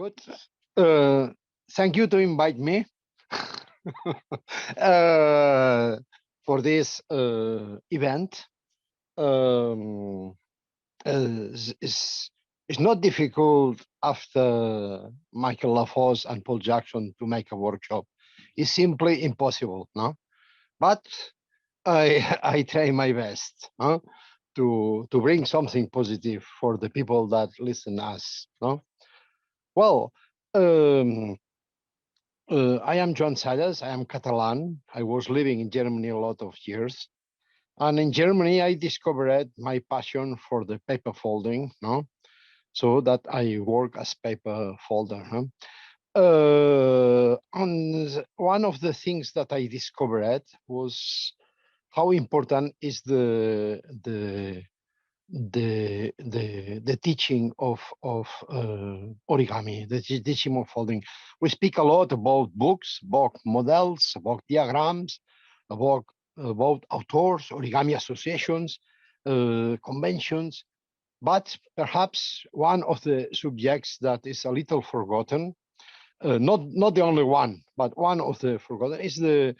Good. Thank you to invite me uh, for this event. Um, it's not difficult after Michael LaFosse and Paul Jackson to make a workshop. It's simply impossible, no? But I try my best, no? To bring something positive for the people that listen us, no? Well, um, I am Joan Sallas. I am Catalan. I was living in Germany a lot of years. And in Germany, I discovered my passion for the paper folding, no? So that I work as paper folder. Huh? And one of the things that I discovered was how important is the teaching of origami, the teaching of folding. We speak a lot about books, about models, about diagrams, about authors, origami associations, conventions, but perhaps one of the subjects that is a little forgotten, not the only one, but one of the forgotten is the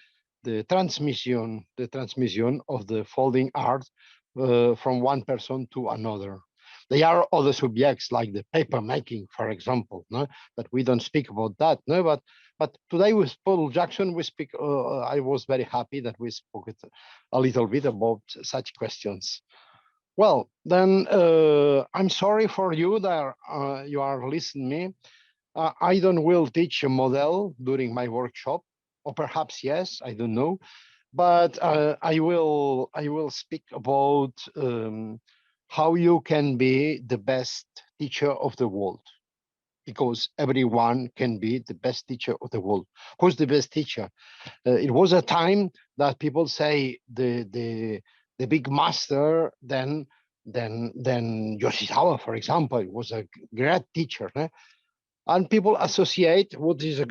transmission of the folding art from one person to another. There are other subjects like the paper making, for example, no? But we don't speak about that. No, but today with Paul Jackson, we speak. I was very happy that we spoke a little bit about such questions. Well, then I'm sorry for you that you are listening me. I don't will teach a model during my workshop, or perhaps yes, I don't know. But I will speak about how you can be the best teacher of the world, because everyone can be the best teacher of the world. Who's the best teacher? It was a time that people say the big master, then Yoshizawa, for example, was a great teacher. And people associate what is a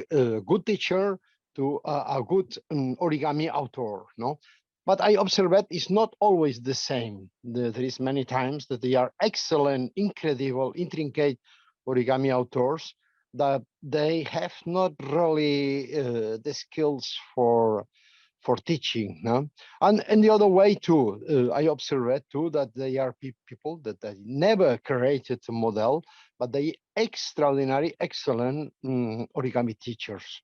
good teacher to a good origami author, no? But I observe that it's not always the same. There is many times that they are excellent, incredible, intricate origami authors that they have not really the skills for teaching, no? And the other way too, I observe it too, that they are people that they never created a model, but they extraordinary, excellent origami teachers.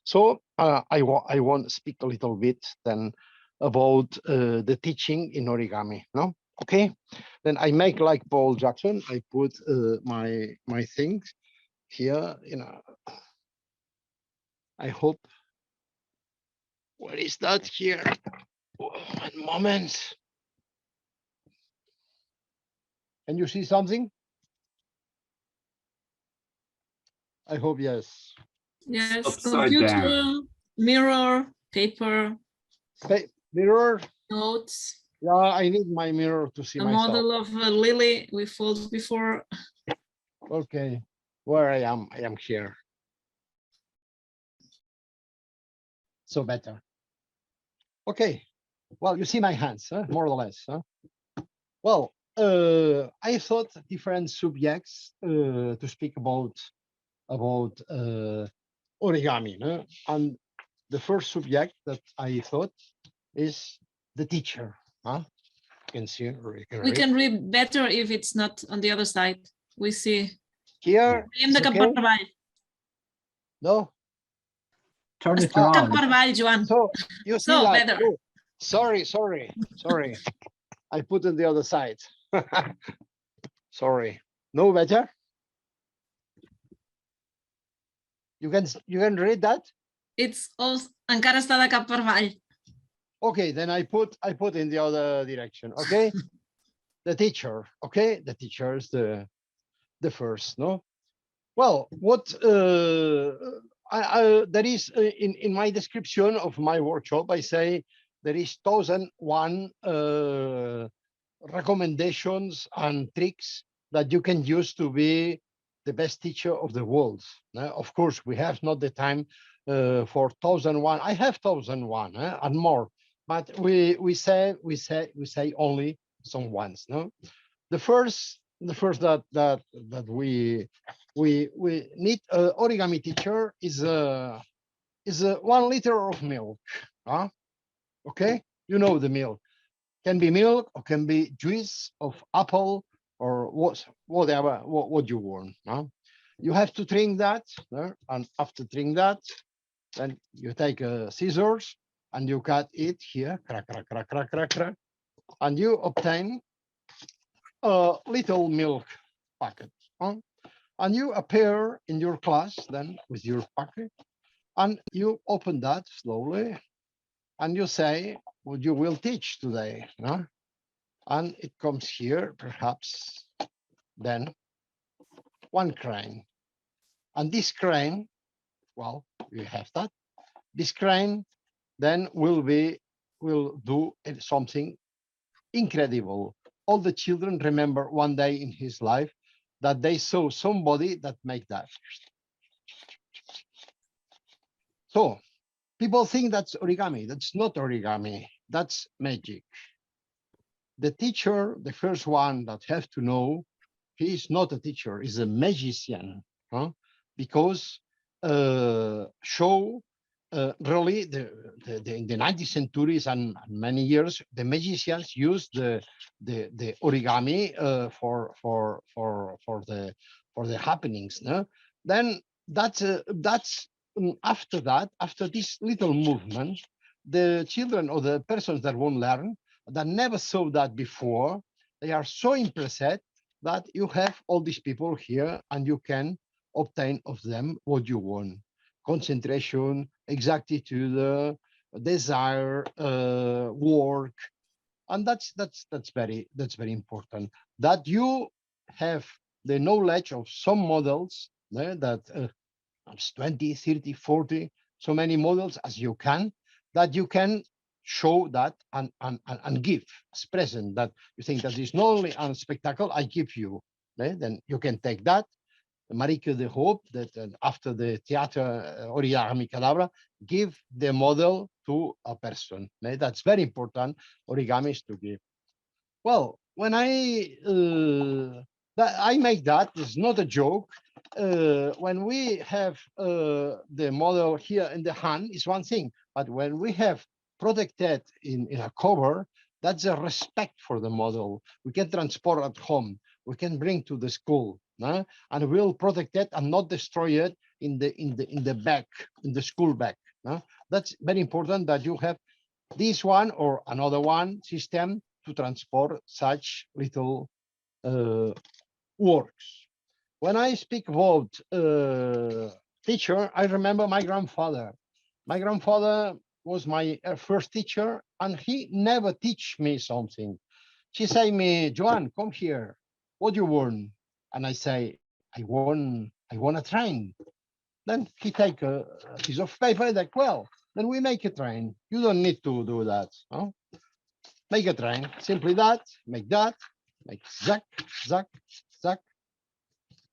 So I want to speak a little bit then about the teaching in origami, no? Okay, then I make like Paul Jackson. I put my things here, I hope. Where is that here? One moment. Can you see something? I hope yes. Yes, Upside computer, down. mirror, paper, Mirror. notes, Yeah, I need my mirror to see a myself. model of a lily we folded before. Okay, where I am here. So better. Okay, well, you see my hands, huh? More or less. Huh? Well, I thought different subjects to speak about origami, no? And the first subject that I thought is the teacher. Huh? You can see. We can read better if it's not on the other side. We see. Here. In the Okay? No. Turn it on. Joan. So you see So that? better. Oh, sorry. I put it the other side. Sorry. No better. You can read that. It's also encara està de cap per avall. Okay, then I put in the other direction. Okay, the teacher. Okay, the teacher is the first. No. Well, what there is in my description of my workshop, I say there is 1,001 recommendations and tricks that you can use to be the best teacher of the world. Of course, we have not the time for 1,001. I have 1,001 and more, but we say only some ones. No, the first The first that we need origami teacher is a 1 liter of milk. Huh? Okay, you know the milk can be milk or can be juice of apple or whatever what you want. Huh? You have to drink that, and after drink that, then you take scissors and you cut it here, crack, crack, crack, crack, crack, crack, and you obtain a little milk packet. Huh? And you appear in your class then with your packet, and you open that slowly, and you say what you will teach today. Huh? And it comes here, perhaps, then 1 crane. And this crane, well, you have that. This crane then will do something incredible. All the children remember one day in his life that they saw somebody that make that. So people think that's origami. That's not origami. That's magic. The teacher, the first one that have to know, he is not a teacher, he's a magician, huh? Because show really in the 19th centuries and many years, the magicians used the origami for the happenings. No? Then that's after that, after this little movement, the children or the persons that won't learn, that never saw that before, they are so impressed that you have all these people here and you can obtain of them what you want. Concentration, exactitude, desire, work. And that's very important. That you have the knowledge of some models that 20, 30, 40, so many models as you can, that you can show that and give as present, that you think that is not only a spectacle, I give you. Then you can take that. Marieke de Hoop, that after the theater origami cadabra, give the model to a person. That's very important, origamis to give. Well, when I make that, it's not a joke. When we have the model here in the hand, is one thing, but when we have protected in a cover, that's a respect for the model. We can transport at home, we can bring to the school, and we'll protect it and not destroy it in the back, in the school bag. That's very important that you have this one or another one system to transport such little works. When I speak about teacher, I remember my grandfather. My grandfather was my first teacher, and he never teach me something. She say me, Joan, come here. What you want? And I say, I want a train. Then he take a piece of paper, like, well, then we make a train. You don't need to do that. No? Make a train, simply that, make zack, zack, zack,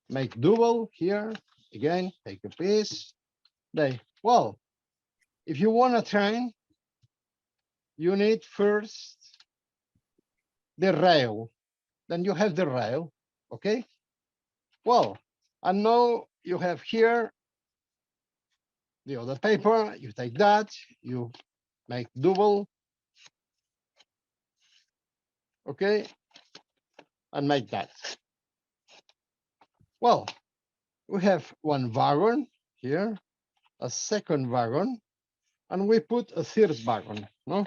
make double here, again, take a piece. Well, if you want a train, you need first the rail. Then you have the rail, okay? Well, and now you have here the other paper, you take that, you make double, okay? And make that. Well, we have 1 wagon here, a second wagon, and we put a third wagon, no?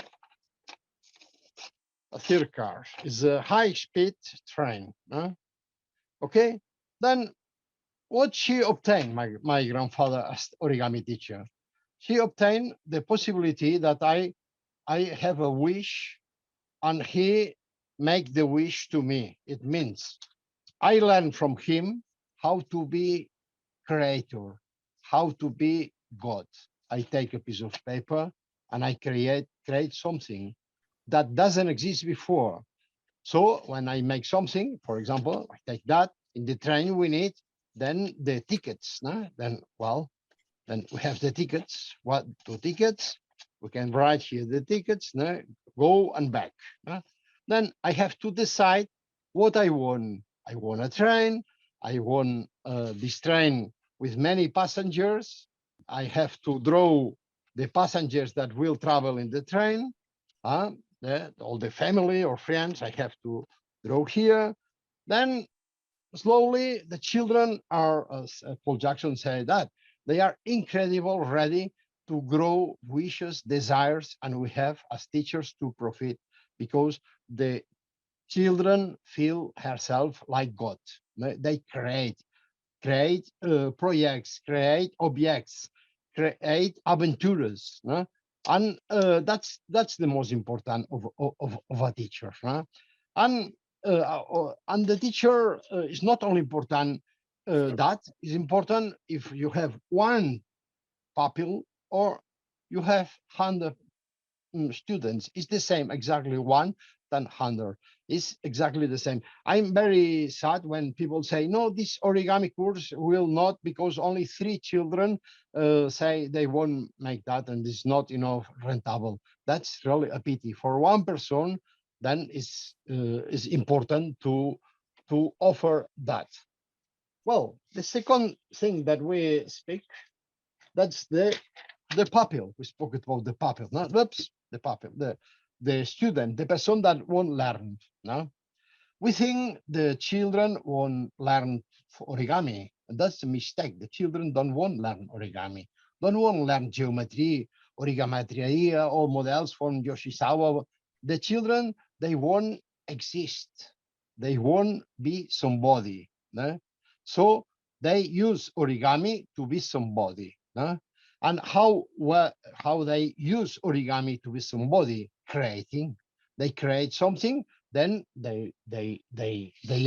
A third car is a high-speed train, no? Okay? Then what she obtained, my grandfather as origami teacher, she obtained the possibility that I have a wish and he make the wish to me. It means I learn from him how to be creator, how to be God. I take a piece of paper and I create something that doesn't exist before. So when I make something, for example, I take that. In the train we need then the tickets. No? Then we have the tickets. What 2 tickets? We can write here the tickets. No? Go and back. No? Then I have to decide what I want. I want a train. I want this train with many passengers. I have to draw the passengers that will travel in the train. All the family or friends I have to draw here. Then slowly the children are, as Paul Jackson said, that they are incredible, ready to grow wishes, desires, and we have as teachers to profit because the children feel herself like God. They create projects, create objects, create adventures, no? And that's the most important of a teacher, no? And and the teacher is not only important that is important if you have one pupil or you have 100 students. It's the same, exactly one than 100. It's exactly the same. I'm very sad when people say, no, this origami course will not, because only 3 children say they won't make that and it's not enough rentable. That's really a pity. For one person, then it's important to offer that. Well, the second thing that we speak, that's the pupil. We spoke about the pupil. No, oops, the pupil, the student, the person that won't learn. No, we think the children won't learn origami. And that's a mistake. The children don't want learn origami. Don't want learn geometry, origametria, or models from Yoshizawa. The children, they won't exist. They won't be somebody. No? So they use origami to be somebody. No? And how they use origami to be somebody? Creating. They create something, then they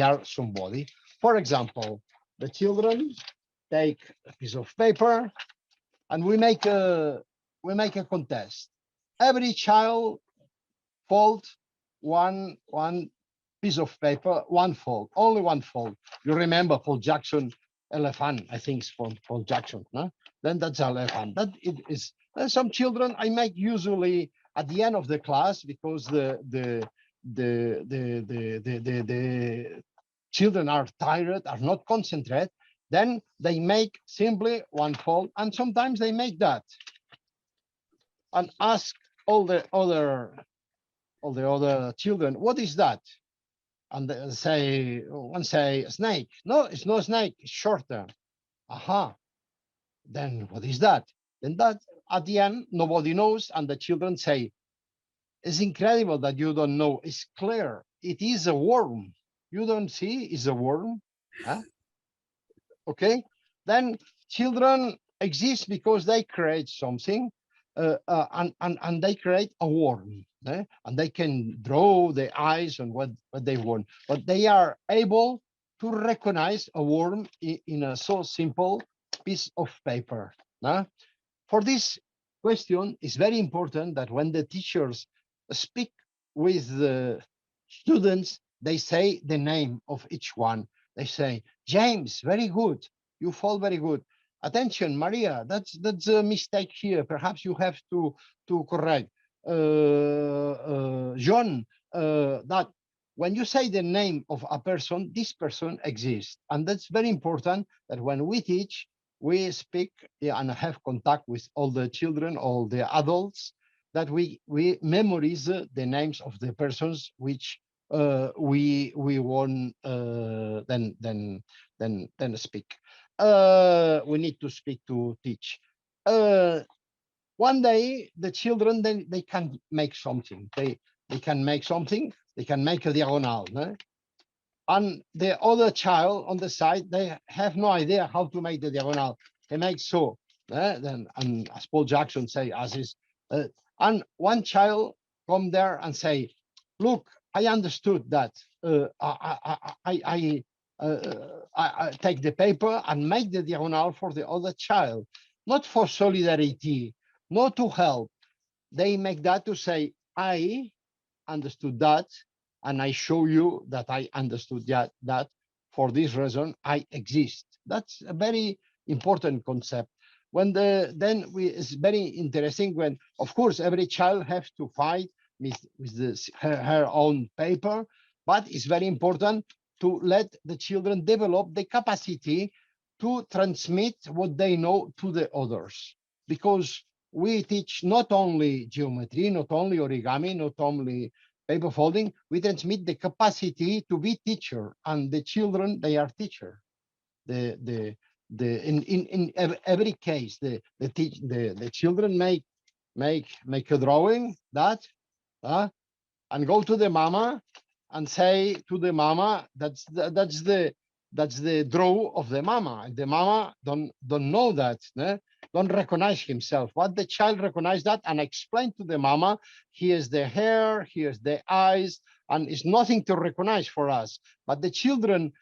are somebody. For example, the children take a piece of paper and we make a contest. Every child fold one piece of paper, one fold, only one fold. You remember Paul Jackson elephant, I think it's from Paul Jackson, no? Then that's elephant. That it is. Some children I make usually at the end of the class because the children are tired, are not concentrated. Then they make simply one fold, and sometimes they make that and ask all the other children, what is that? And they say, one say snake. No, it's no snake, it's shorter. Aha. Then what is that? Then that at the end, nobody knows. And the children say, it's incredible that you don't know. It's clear. It is a worm. You don't see it's a worm. Huh? Okay. Then children exist because they create something and they create a worm. And they can draw the eyes and what they want, but they are able to recognize a worm in a so simple piece of paper. For this question, it's very important that when the teachers speak with the students, they say the name of each one. They say, James, very good. You fall very good. Attention, Maria, that's a mistake here. Perhaps you have to correct. Joan, that when you say the name of a person, this person exists. And that's very important that when we teach, we speak and have contact with all the children, all the adults, that we memorize the names of the persons which we want then speak. We need to speak to teach. One day the children they can make something. They can make something. They can make a diagonal. No? And the other child on the side, they have no idea how to make the diagonal. They make so. Then, and as Paul Jackson say, as is, and one child come there and say, "Look, I understood that. I take the paper and make the diagonal for the other child, not for solidarity, not to help. They make that to say, I understood that, and I show you that I understood that for this reason I exist." That's a very important concept. When it's very interesting when, of course, every child has to fight with her own paper, but it's very important to let the children develop the capacity to transmit what they know to the others. Because we teach not only geometry, not only origami, not only paper folding, we transmit the capacity to be teacher, and the children, they are teacher. In every case, the children make a drawing that, and go to the mama and say to the mama, that's the draw of the mama. And the mama don't know that, don't recognize himself. But the child recognize that and explain to the mama, here's the hair, here's the eyes, and it's nothing to recognize for us. But the children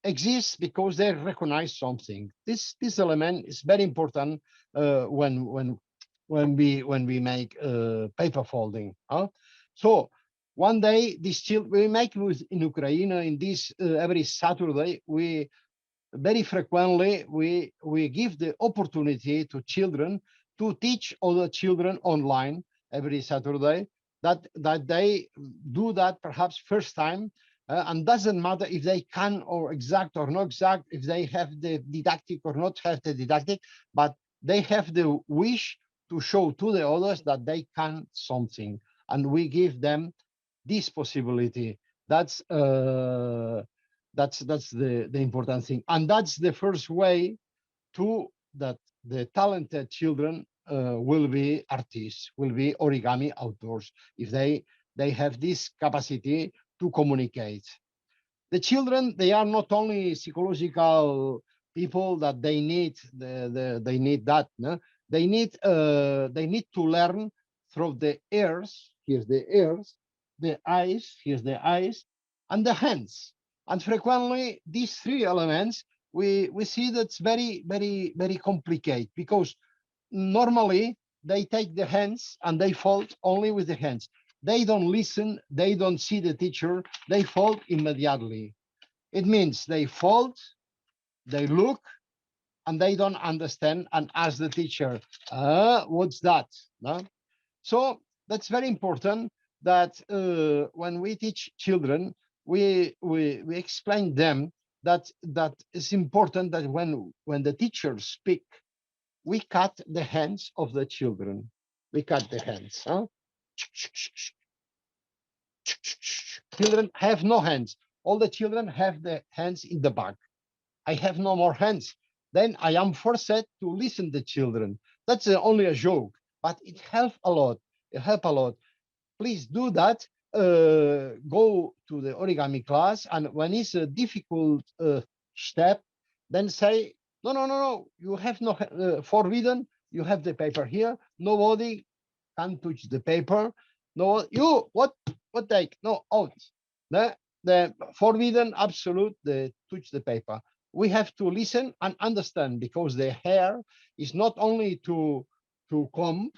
exist because they recognize something. This element is very important when we make paper folding. So one day, this children we make in Ukraine in this every Saturday, we very frequently we give the opportunity to children to teach other children online every Saturday, that they do that perhaps first time, and doesn't matter if they can or exact or not exact, if they have the didactic or not have the didactic, but they have the wish to show to the others that they can something, and we give them this possibility. That's the important thing, and that's the first way to that the talented children will be artists, will be origami authors, if they have this capacity to communicate. The children, they are not only psychological people that they need they need that, no? They need to learn through the ears. Here's the ears, the eyes, here's the eyes, and the hands. And frequently these three elements, we see that's very complicated, because normally they take the hands and they fold only with the hands. They don't listen, they don't see the teacher, they fold immediately. It means they fold, they look, and they don't understand and ask the teacher, what's that? No? So that's very important, that when we teach children, we explain them that it's important that when the teachers speak, we cut the hands of the children. We cut the hands. Children have no hands. All the children have the hands in the back. I have no more hands. Then I am forced to listen to children. That's only a joke, but it helps a lot. It helps a lot. Please do that. Go to the origami class, and when it's a difficult step, then say, no, you have no forbidden. You have the paper here. Nobody can touch the paper. No, you what take? No, out. The forbidden, absolute, the touch the paper. We have to listen and understand, because the hair is not only to comb.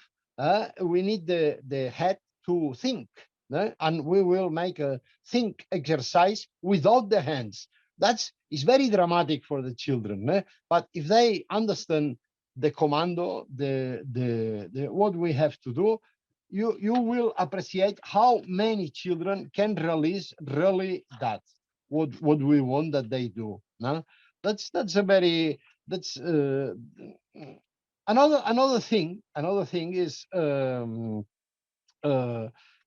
We need the head to think, and we will make a think exercise without the hands. That is very dramatic for the children, but if they understand the commando, the what we have to do, you will appreciate how many children can release really that what we want that they do. No? That's a very that's another thing. Another thing is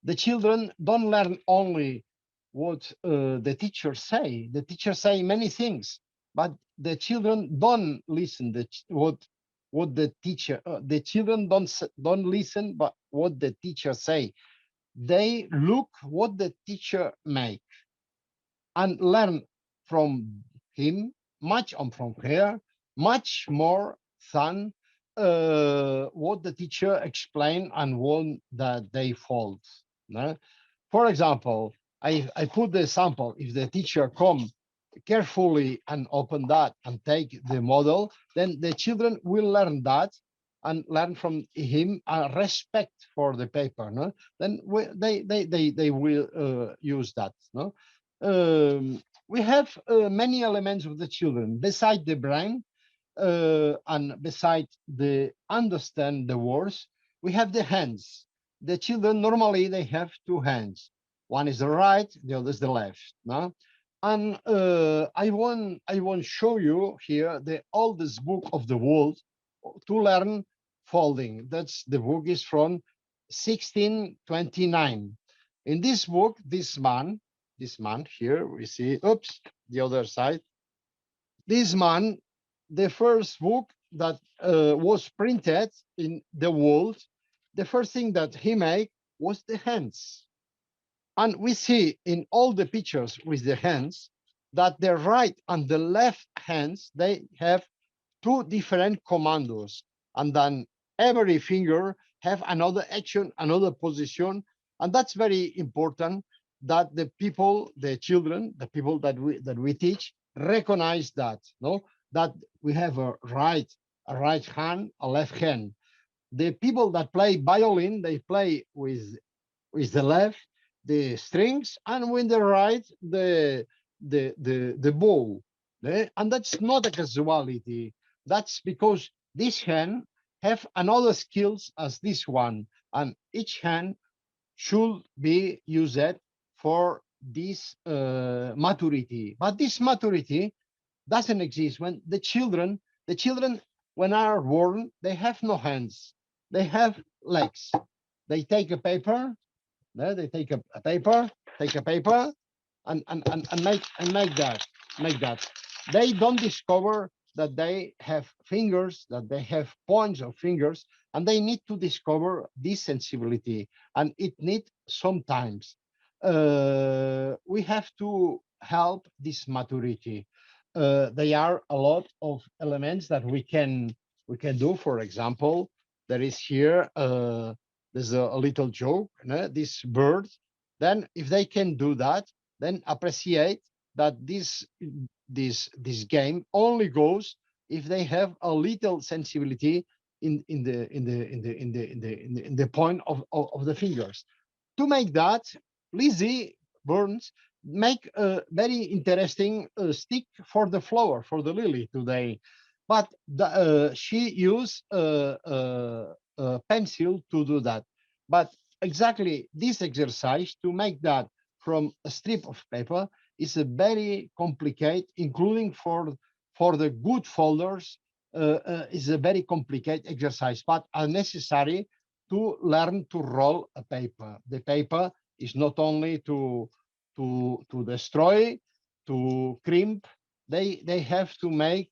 the children don't learn only what the teachers say. The teachers say many things, but the children don't listen what the teacher. The children don't listen, but what the teacher say. They look what the teacher make and learn from him much, and from her much more than what the teacher explained and what that they fold. No? For example, I put the sample. If the teacher come carefully and open that and take the model, then the children will learn that and learn from him a respect for the paper. No? Then they will use that. No? We have many elements of the children beside the brain, and beside the understand the words. We have the hands. The children normally they have two hands. One is the right, the other is the left. No? And I won't show you here the oldest book of the world to learn folding. That's the book is from 1629. In this book, this man here, we see, oops, the other side. This man, the first book that was printed in the world, the first thing that he made was the hands. And we see in all the pictures with the hands that the right and the left hands, they have two different commandos. And then every finger have another action, another position. And that's very important that the people, the children, the people that we teach recognize that, no? That we have a right hand, a left hand. The people that play violin, they play with the left the strings, and with the right the bow. And that's not a casuality. That's because this hand have another skills as this one, and each hand should be used for this maturity. But this maturity doesn't exist when the children when are born, they have no hands, they have legs. They take a paper, they take a paper, and make that. They don't discover that they have fingers, that they have points of fingers, and they need to discover this sensibility. And it needs sometimes. We have to help this maturity. There are a lot of elements that we can do. For example, there is here. There's a little joke, this bird. Then if they can do that, then appreciate that this game only goes if they have a little sensibility in the point of the fingers. To make that, Lizzie Burns make a very interesting stick for the flower, for the lily today. But she used a pencil to do that. But exactly this exercise to make that from a strip of paper is a very complicated, including for the good folders, is a very complicated exercise, but are necessary to learn to roll a paper. The paper is not only to destroy, to crimp. They have to make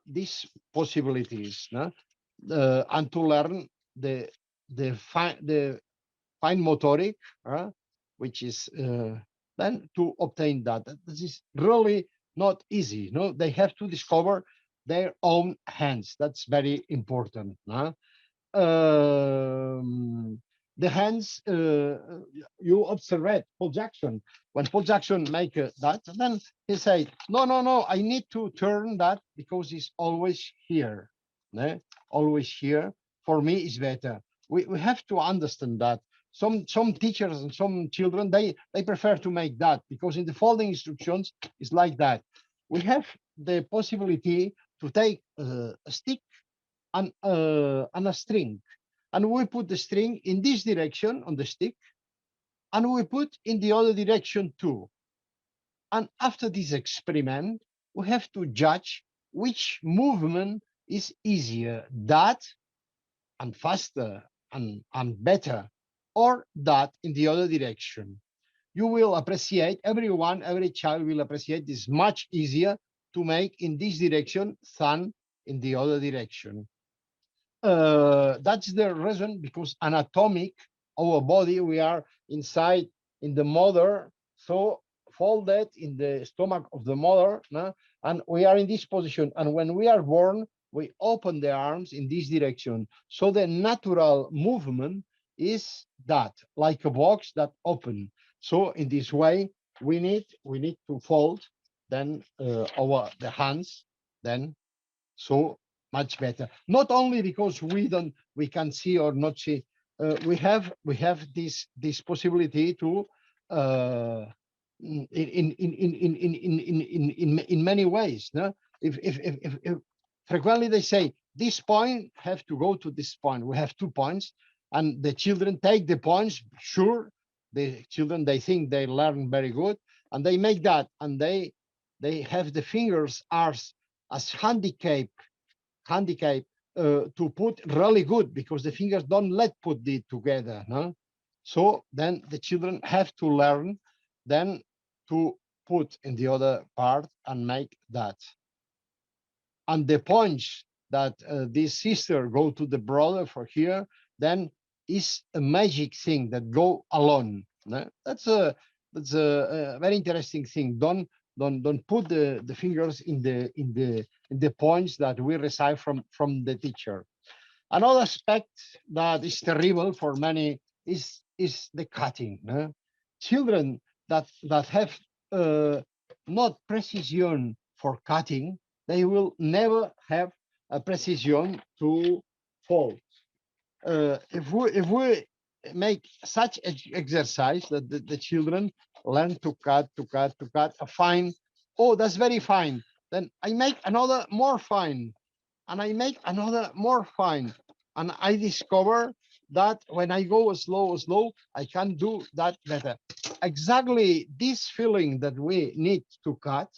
these possibilities, no? And to learn the fine motoric, which is then to obtain that. This is really not easy. No, they have to discover their own hands. That's very important. No? The hands, you observe Paul Jackson. When Paul Jackson make that, then he say, no, I need to turn that because it's always here. Always here. For me, is better. We have to understand that. Some teachers and some children, they prefer to make that because in the folding instructions, it's like that. We have the possibility to take a stick and a string. And we put the string in this direction on the stick, and we put in the other direction too. And after this experiment, we have to judge which movement is easier, that and faster and better, or that in the other direction. You will appreciate, every child will appreciate this much easier to make in this direction than in the other direction. That's the reason, because anatomic, our body, we are inside in the mother, so folded in the stomach of the mother, no? And we are in this position. And when we are born, we open the arms in this direction. So the natural movement is that, like a box that open. So in this way, we need to fold then the hands then, so much better. Not only because we can see or not see, we have this possibility to in many ways. No? If frequently they say this point have to go to this point, we have 2 points, and the children take the points. Sure, the children, they think they learn very good, and they make that, and they have the fingers as handicap to put really good, because the fingers don't let put it together, no? So then the children have to learn then to put in the other part and make that. And the points that this sister go to the brother for here, then is a magic thing that go alone, no? That's a very interesting thing. Don't put the fingers in the points that we receive from the teacher. Another aspect that is terrible for many is the cutting, no? Children that have not precision for cutting, they will never have a precision to fold. If we make such exercise that the children learn to cut, a fine, oh, that's very fine. Then I make another more fine, and I make another more fine, and I discover that when I go slow, I can do that better. Exactly this feeling that we need to cut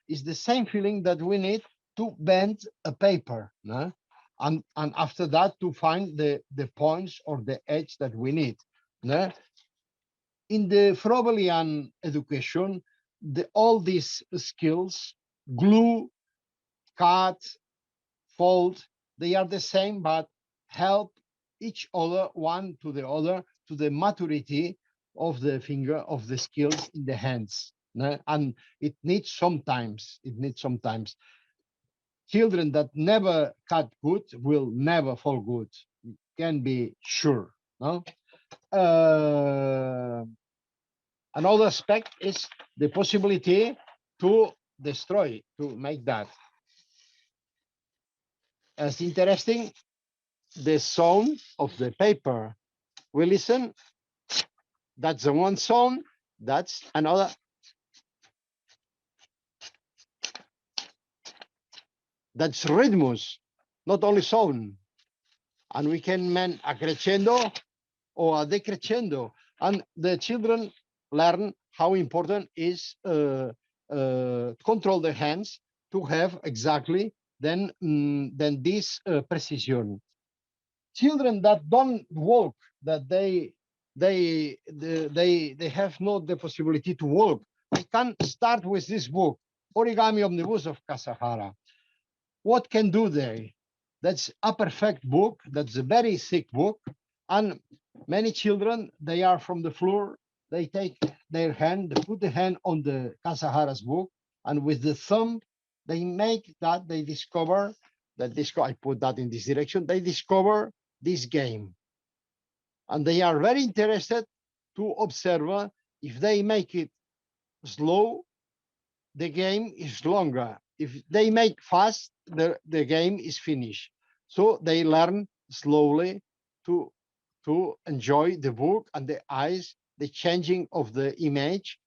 is the same feeling that we need to bend a paper, no? And after that to find the points or the edge that we need, no? In the Frobelian education, all these skills, glue, cut, fold, they are the same, but help each other, one to the other, to the maturity of the finger, of the skills in the hands, no? And it needs sometimes children that never cut good will never fall good, can be sure, no? Another aspect is the possibility to destroy, to make that. As interesting, the sound of the paper. We listen, that's the one sound, that's another. That's rhythmus, not only sound. And we can mean a crescendo or a decrescendo. And the children learn how important is control the hands to have exactly then this precision. Children that don't walk, that they have not the possibility to walk, I can start with this book, Origami Omnibus of Kasahara. What can do they? That's a perfect book. That's a very thick book. And many children, they are from the floor. They take their hand, they put the hand on the Kasahara's book, and with the thumb, they make that, they discover that this, I put that in this direction, they discover this game. And they are very interested to observe if they make it slow, the game is longer. If they make fast, the game is finished. So they learn slowly to enjoy the book and the eyes, the changing of the image,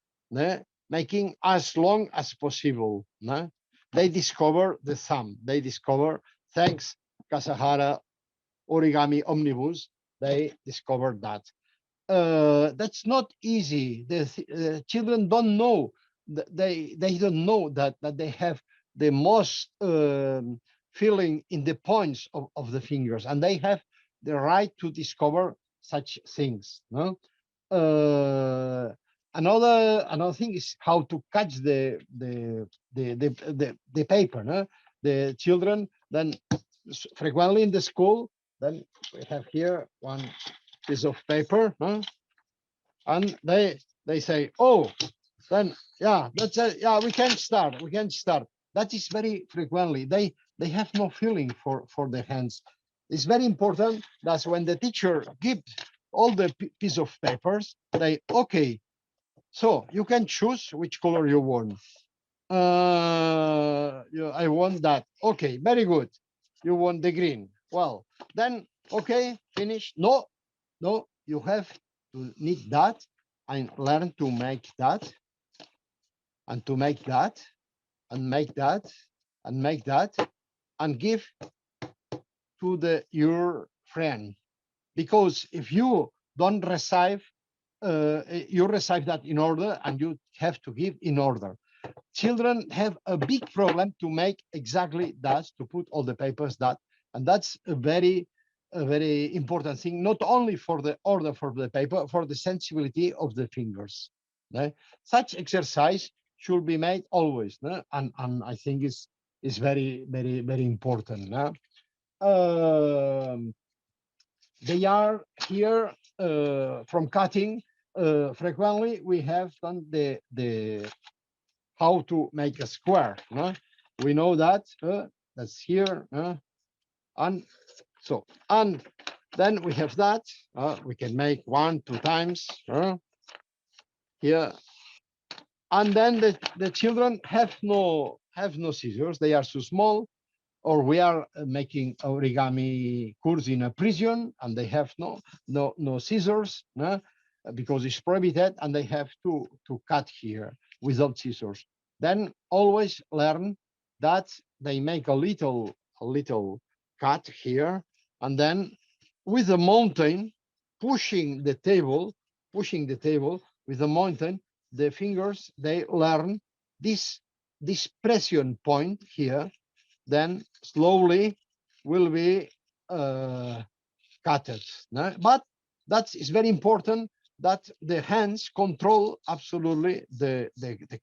making as long as possible. They discover the thumb. They discover, thanks Kasahara Origami Omnibus, they discovered that. That's not easy. The children don't know. They don't know that they have the most feeling in the points of the fingers, and they have the right to discover such things. No? Another thing is how to catch the paper. No? The children then frequently in the school, then we have here one piece of paper, huh? And they say, oh, then yeah, that's it. Yeah, we can start. That is very frequently. They have no feeling for the hands. It's very important that when the teacher gives all the piece of papers, they okay. So you can choose which color you want. I want that. Okay, very good. You want the green. Well, then okay, finish. No, you have to need that and learn to make that and to make that and make that and make that and give to your friend. Because if you don't receive you receive that in order, and you have to give in order. Children have a big problem to make exactly that, to put all the papers that, and that's a very important thing, not only for the order for the paper, for the sensibility of the fingers. No? Such exercise should be made always, no? And I think is very important. No? They are here from cutting. Frequently, we have done the how to make a square. No? We know that that's here, and so and then we have that. We can make 1, 2 times here, and then the children have no scissors. They are too small, or we are making origami course in a prison, and they have no scissors, no? Because it's prohibited, and they have to cut here without scissors. Then always learn that they make a little cut here, and then with the mountain, pushing the table with the mountain, the fingers, they learn this pressure point here, then slowly will be cutted. No? But that is very important that the hands control absolutely the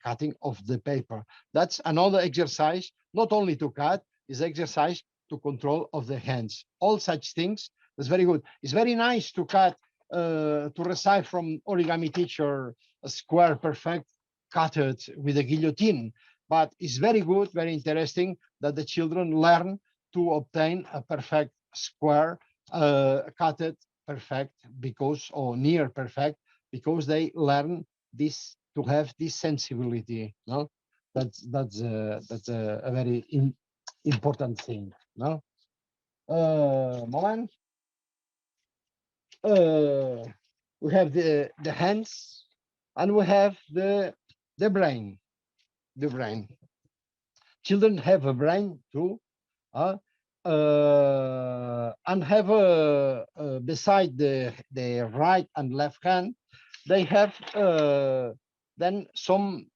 cutting of the paper. That's another exercise, not only to cut, is exercise to control of the hands. All such things is very good. It's very nice to cut, to receive from origami teacher a square perfect cutted with a guillotine. But it's very good, very interesting that the children learn to obtain a perfect square, cutted perfect, because, or near perfect, because they learn this, to have this sensibility. No, that's a very important thing. No, moment. We have the hands, and we have the brain. The brain. Children have a brain too, and have beside the right and left hand, they have then some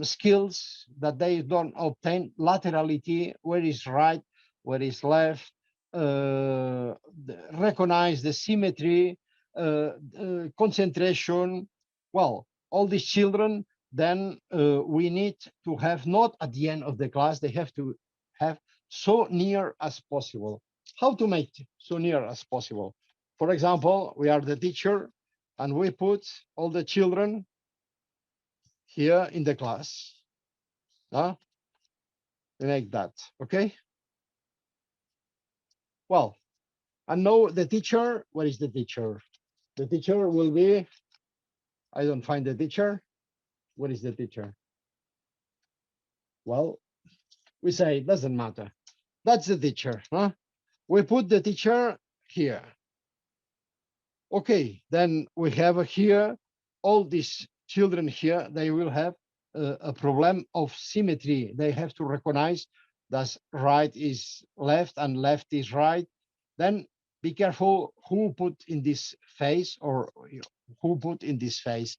skills that they don't obtain. Laterality, where is right, where is left, recognize the symmetry, concentration. Well, all these children, then we need to have, not at the end of the class, they have to have so near as possible. How to make so near as possible? For example, we are the teacher, and we put all the children here in the class. We make that, okay? Well, and now the teacher, where is the teacher? The teacher will be, I don't find the teacher. Where is the teacher? Well, we say it doesn't matter. That's the teacher. We put the teacher here. Okay, then we have here all these children here. They will have a problem of symmetry. They have to recognize that right is left and left is right. Then be careful who put in this face, or who put in this face.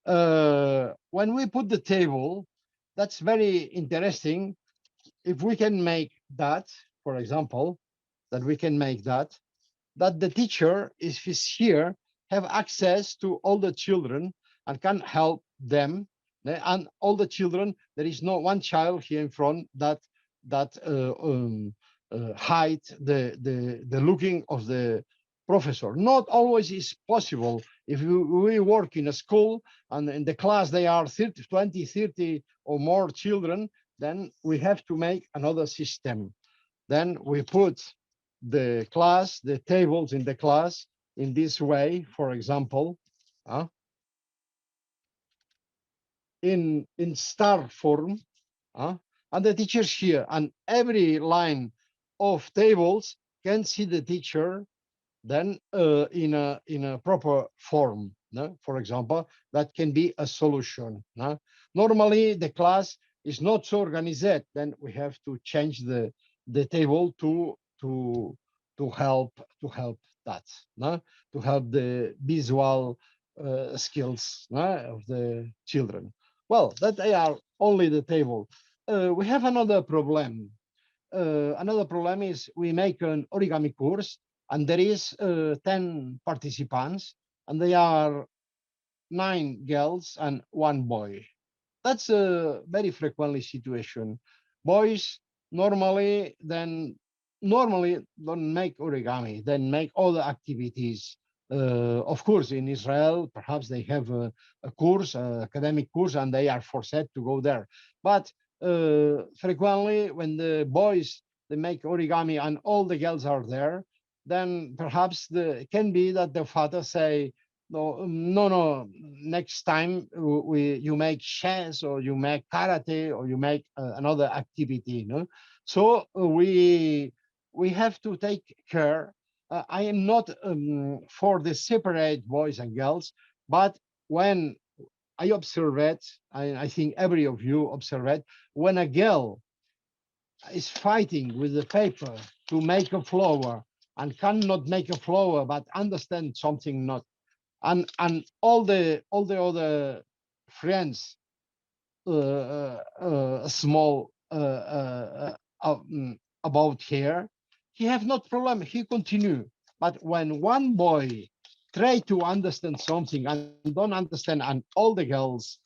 When we put the table, that's very interesting. If we can make that, for example, that we can make that the teacher, if he's here, have access to all the children and can help them. And all the children, there is no one child here in front that hide the looking of the professor. Not always is possible. If we work in a school and in the class they are 30, 20, 30 or more children, then we have to make another system. Then we put the class, the tables in the class in this way, for example, in star form, and the teacher's here, and every line of tables can see the teacher then in a proper form. No? For example, that can be a solution. No? Normally, the class is not so organized. Then we have to change the table to help that. No? To help the visual skills of the children. Well, that they are only the table. We have another problem. Another problem is we make an origami course and there is 10 participants and they are 9 girls and 1 boy. That's a very frequently situation. Boys normally don't make origami, then make other activities. Of course, in Israel, perhaps they have a course, academic course, and they are forced to go there. But frequently, when the boys they make origami and all the girls are there, then perhaps it can be that the father say, no, no. Next time you make chess or you make karate or you make another activity. No, so we have to take care. I am not for the separate boys and girls, but when I observe it, I think every of you observe it. When a girl is fighting with the paper to make a flower and cannot make a flower, but understand something not and all the other friends small about here he have not problem he continue but when one boy try to understand something and don't understand and all the girls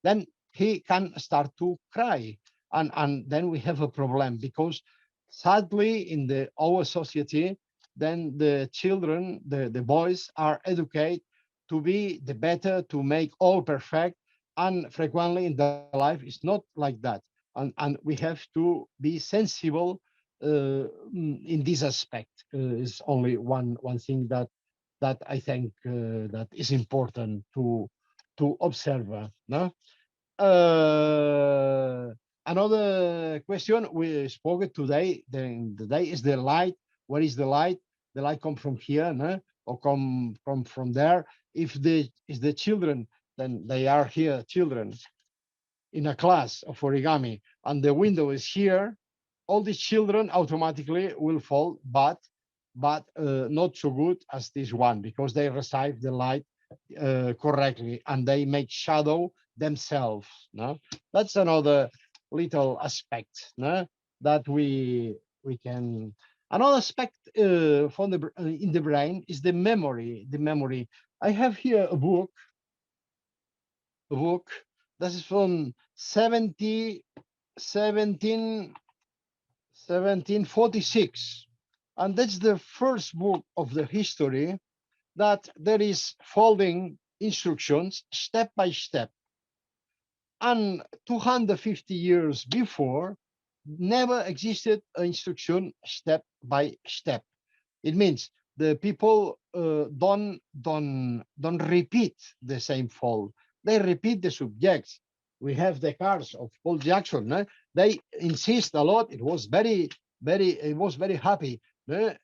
then he can start to cry and then we have a problem because sadly in the our society then the children, the boys are educated to be the better, to make all perfect. And frequently in the life, it's not like that. And we have to be sensible in this aspect. Is only one thing that I think that is important to observe. No? Another question we spoke today. Then the day is the light. Where is the light? The light come from here, no? Or come from there. If the children, then they are here, children in a class of origami, and the window is here. All the children automatically will fall, but not so good as this one because they receive the light correctly and they make shadow themselves. No, that's another little aspect. No, that we can. Another aspect from the in the brain is the memory. The memory. I have here a book that is from 1746, and that's the first book of the history that there is following instructions step by step. And 250 years before, never existed an instruction step by step. It means the people don't repeat the same fold. They repeat the subjects. We have the cars of Paul Jackson. They insist a lot. It was very happy. They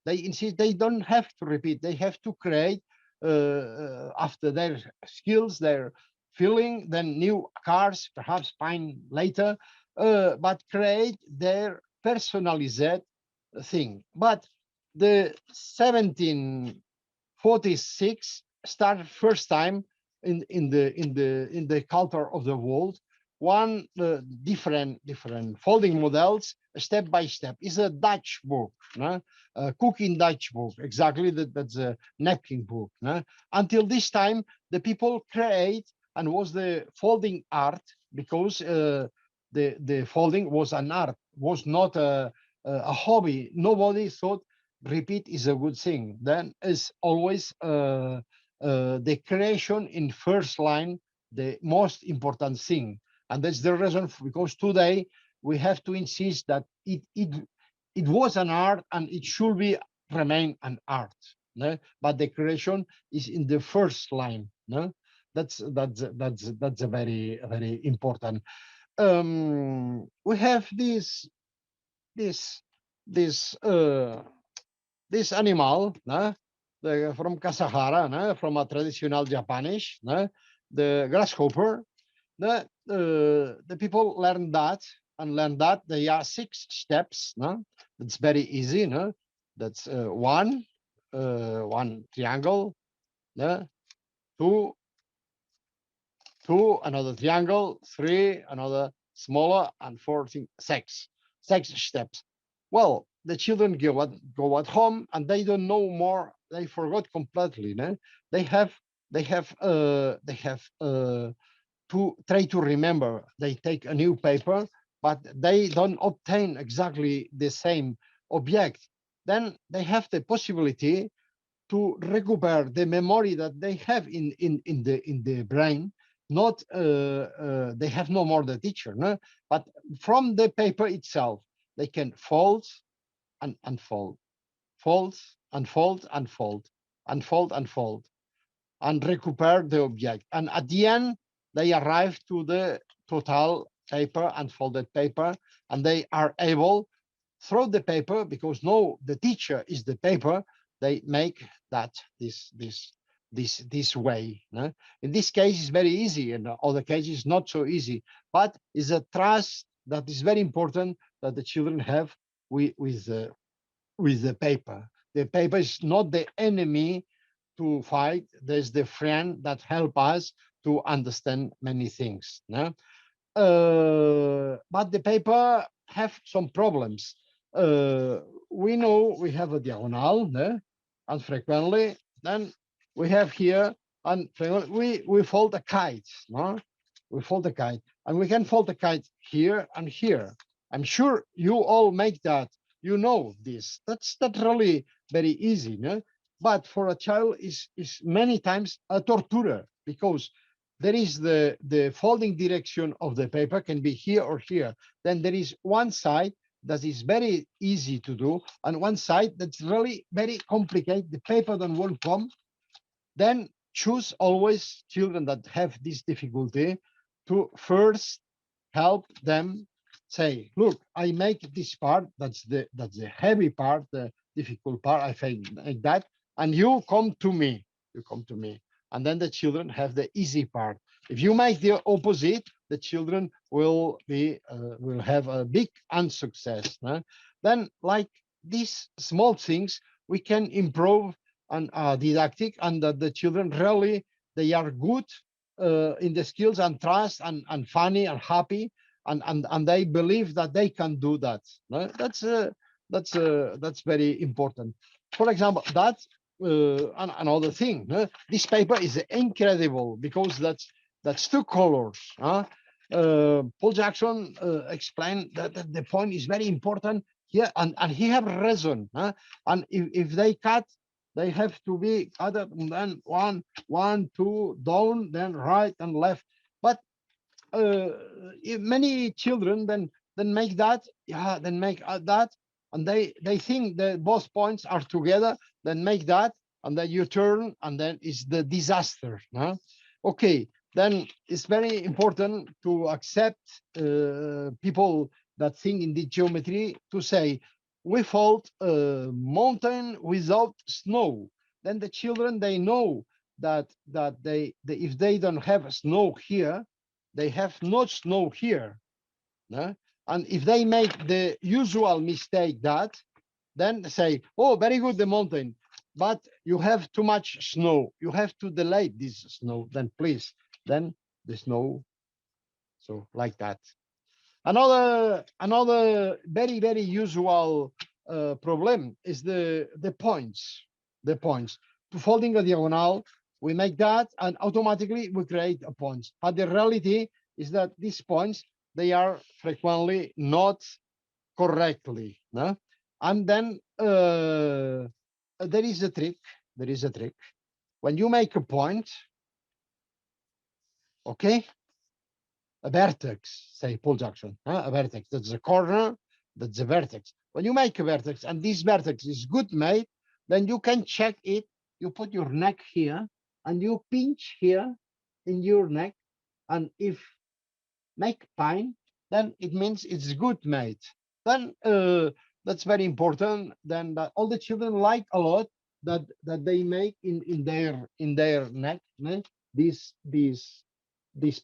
insist they don't have to repeat. They have to create after their skills, their feeling, then new cars, perhaps find later, but create their personalized thing. But the 1746 started first time in the culture of the world. One different folding models step by step is a Dutch book, no? A cooking Dutch book. Exactly that's a napkin book. No? Until this time, the people create and was the folding art because the folding was an art, was not a hobby. Nobody thought repeat is a good thing. Then is always the creation in first line the most important thing, and that's the reason because today we have to insist that it was an art and it should be remain an art. No? But the creation is in the first line. No, that's a very important. We have this this this animal, no? From Kasahara, no? From a traditional Japanese, no? The grasshopper. No? The people learn that there are 6 steps. No? It's very easy. No? That's one. one triangle, two, another triangle, three, another smaller, and four, six steps. Well, the children go at home and they don't know more. They forgot completely. No? They have to try to remember. They take a new paper, but they don't obtain exactly the same object. Then they have the possibility to recuperate the memory that they have in the brain. Not they have no more the teacher, no, but from the paper itself they can fold and unfold, fold, unfold, unfold, unfold, unfold, and recuperate the object. And at the end, they arrive to the total paper, unfolded paper, and they are able, throw the paper, because no, the teacher is the paper, they make that this way. No? In this case, it's very easy. In other cases, not so easy. But it's a trust that is very important that the children have with the paper. The paper is not the enemy to fight. There's the friend that help us to understand many things. No? But the paper have some problems. We know we have a diagonal, no? And frequently, then we have here, and we fold a kite, no? We fold a kite, and we can fold a kite here and here. I'm sure you all make that. You know this. That's really very easy, no? But for a child, is many times a torture, because there is the folding direction of the paper can be here or here. Then there is one side that is very easy to do, and one side that's really very complicated. The paper don't won't come. Then choose always children that have this difficulty to first help them. Say, look, I make this part, that's the heavy part, the difficult part, I think like that, and you come to me. You come to me. And then the children have the easy part. If you make the opposite, the children will have a big unsuccess. No? Then, like these small things, we can improve on didactic, and that the children really they are good in the skills and trust and funny and happy, and they believe that they can do that. No? That's very important. For example, that another thing. This paper is incredible because that's two colors. Paul Jackson explained that the point is very important here, and he have reason. And if they cut, they have to be added, and then one, two, down, then right and left. But if many children then make that, then make that, and they think that both points are together, then make that, and then you turn, and then it's the disaster. Okay, then it's very important to accept people that think in the geometry to say we fold a mountain without snow. Then the children they know that they if they don't have snow here, they have no snow here. No? And if they make the usual mistake that, then say, oh, very good, the mountain, but you have too much snow. You have to delay this snow, then please, then the snow, so like that. Another very usual problem is the points. The points. To folding a diagonal, we make that, and automatically we create a point. But the reality is that these points, they are frequently not correctly. No? And then there is a trick. There is a trick. When you make a point, okay, a vertex, say Paul Jackson, a vertex, that's a corner, that's a vertex. When you make a vertex and this vertex is good made, then you can check it. You put your neck here and you pinch here in your neck, and if make pine, then it means it's good made. Then that's very important. Then that all the children like a lot that they make in their neck, this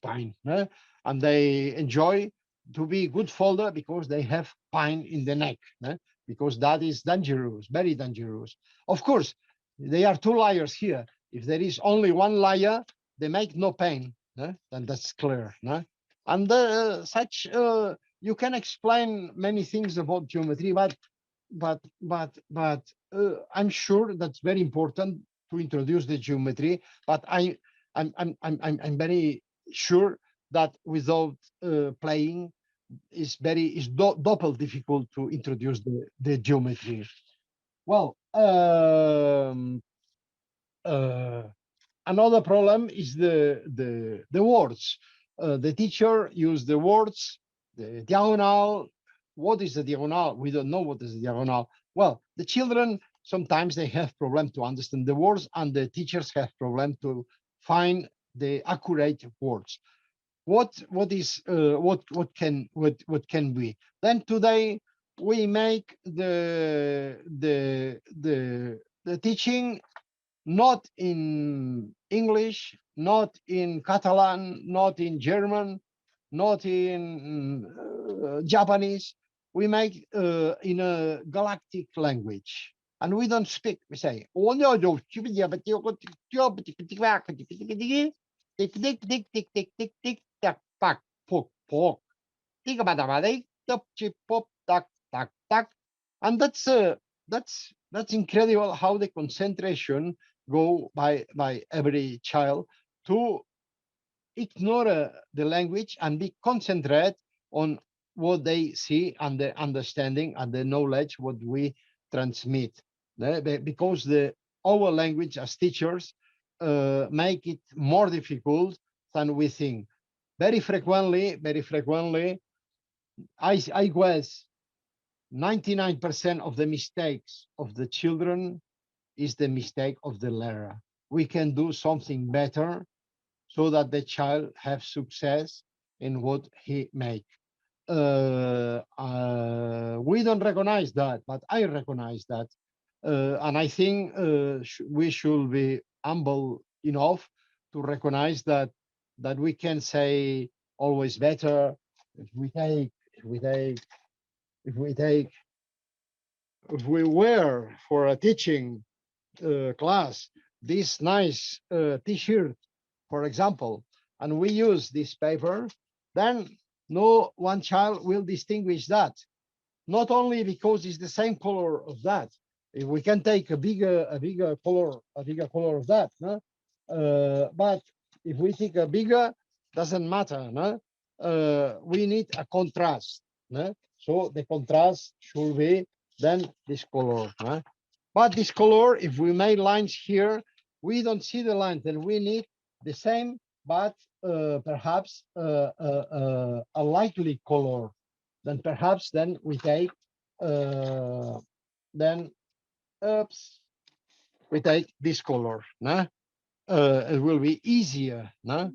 pine, and they enjoy to be good folder because they have pine in the neck, because that is dangerous, very dangerous. Of course, There are two layers here. If there is only one layer, they make no pain. Then that's clear. And such you can explain many things about geometry, but I'm sure that's very important to introduce the geometry. But I'm very sure that without playing is double difficult to introduce the geometry. Well, another problem is the words. The teacher use the words, the diagonal. What is the diagonal? We don't know what is the diagonal. Well, the children sometimes they have problem to understand the words, and the teachers have problem to find the accurate words. What can we? Then today we make the teaching not in English, not in Catalan, not in German, not in Japanese. We make in a galactic language. And we don't speak. We say, oh no, no, tick, tick, tick, tick, tick, tick, tick, tack, pack, poke, poke, tick, badabadi, top, chip, pop, tack, tack, tack. And that's incredible how the concentration go by every child to ignore the language and be concentrated on what they see and the understanding and the knowledge what we transmit. Because our language as teachers make it more difficult than we think. Very frequently, I guess 99% of the mistakes of the children is the mistake of the learner. We can do something better so that the child have success in what he make. We don't recognize that, but I recognize that. And I think we should be humble enough to recognize that we can say always better if we wear for a teaching class this nice t-shirt, for example, and we use this paper, then no one child will distinguish that. Not only because it's the same color of that. If we can take a bigger color of that, no? But if we take a bigger, doesn't matter, no? We need a contrast, no? So the contrast should be then this color, no? But this color, if we make lines here, we don't see the lines, and we need the same, but perhaps a lightly color. Then perhaps then we take then oops, we take this color. No? It will be easier. No?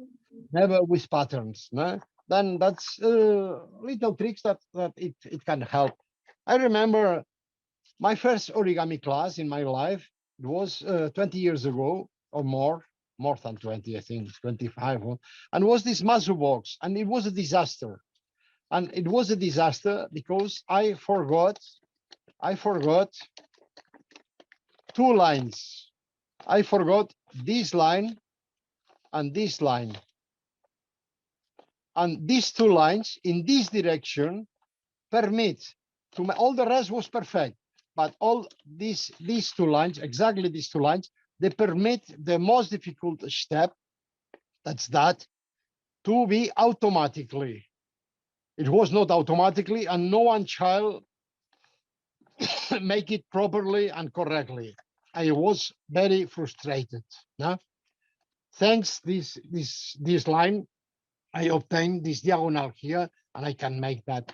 Never with patterns. No? Then that's little tricks that it can help. I remember my first origami class in my life. It was 20 years ago or more than 20, I think 25, and was this Mazu box, and it was a disaster. And it was a disaster because I forgot two lines. I forgot this line and this line. And these two lines in this direction permit to all the rest was perfect. But all these two lines, exactly these two lines, they permit the most difficult step, that's that, to be automatically. It was not automatically, and no one child make it properly and correctly. I was very frustrated. No? Thanks this line, I obtained this diagonal here, and I can make that.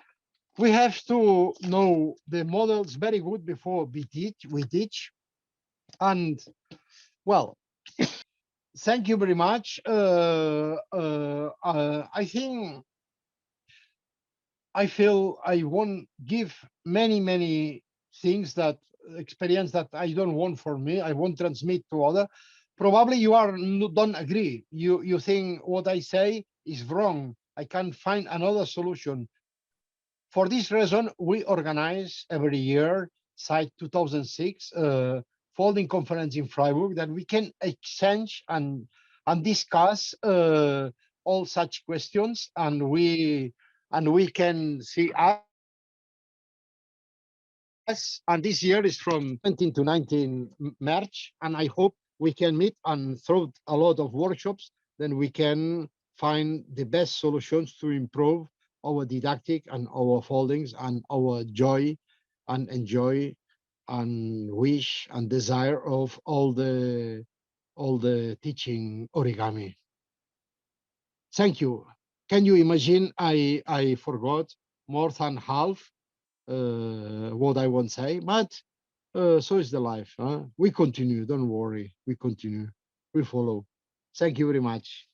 We have to know the models very good before we teach. And well, thank you very much. I think I feel I won't give many things that experience that I don't want for me. I won't transmit to other. Probably you don't agree. You think what I say is wrong. I can find another solution. For this reason, we organize every year, site 2006, folding conference in Freiburg, that we can exchange and discuss all such questions, and we can see us. And this year is from 17 to 19 March, and I hope we can meet and through a lot of workshops. Then we can find the best solutions to improve our didactic and our foldings and our joy and enjoy and wish and desire of all the teaching origami. Thank you. Can you imagine? I forgot more than half what I want to say, but so is the life. Huh? We continue. Don't worry. We continue. We follow. Thank you very much.